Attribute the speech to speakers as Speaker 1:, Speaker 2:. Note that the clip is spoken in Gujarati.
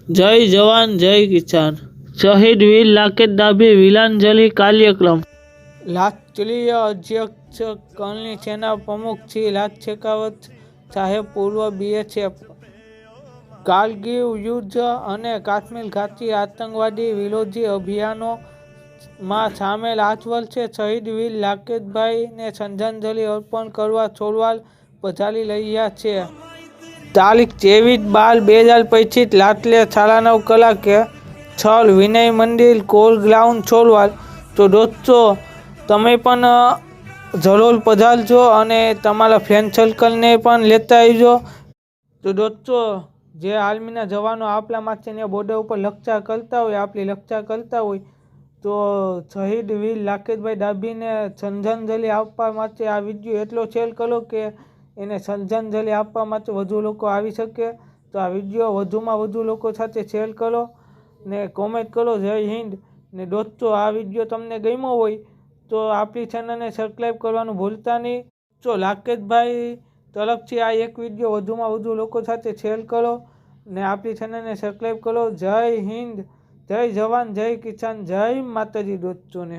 Speaker 1: જય જવાન જય કિસાન। શહીદ વીર લાકેત ડાભી વિલાંજલિ કાર્યક્રમ। રાષ્ટ્રીય અધ્યક્ષ કરણી સેના પ્રમુખ શ્રી રાજ શેખાવત સાહેબ, પૂર્વ BSF, કારગિલ યુદ્ધ અને કાશ્મીર ઘાટી આતંકવાદી વિરોધી અભિયાનોમાં સામેલ 8 વર્ષે શહીદ વીર લાકેતભાઈને શ્રદ્ધાંજલિ અર્પણ કરવા છોડવાલ પધારી રહ્યા છે। તારીખ 23/12/2025 રાત્રે 9:30 કલાકે સ્થળ વિનય મંદિર, કોર ગ્રાઉન્ડ, છોડવાલ। તો દોસ્તો, તમે પણ જરૂર પધારજો અને તમારા ફ્રેન્ડ સર્કલને પણ લેતા આવજો। તો દોસ્તો, જે આર્મીના જવાનો આપણા માટે બોર્ડર ઉપર રક્ષા કરતા હોય, આપણી રક્ષા કરતા હોય, તો શહીદ વીર લાકેતભાઈ ડાભીને શ્રદ્ધાંજલિ આપવા માટે આ વિડીયો એટલો શેર કરો કે એને શ્રદ્ધાંજલિ આપવા માટે વધુ લોકો આવી શકે। તો આ વિડીયો વધુમાં વધુ લોકો સાથે શેર કરો ને કોમેન્ટ કરો જય હિન્દ। ને દોસ્તો, આ વિડીયો તમને ગમ્યો હોય તો આપણી ચેનલને સબસ્ક્રાઈબ કરવાનું ભૂલતા નહીં। તો લાકેતભાઈ તરફથી આ એક વિડીયો વધુમાં વધુ લોકો સાથે શેર કરો ને આપણી ચેનલને સબસ્ક્રાઈબ કરો। જય હિન્દ, જય જવાન જય કિસાન, જય માતાજી દોસ્તોને।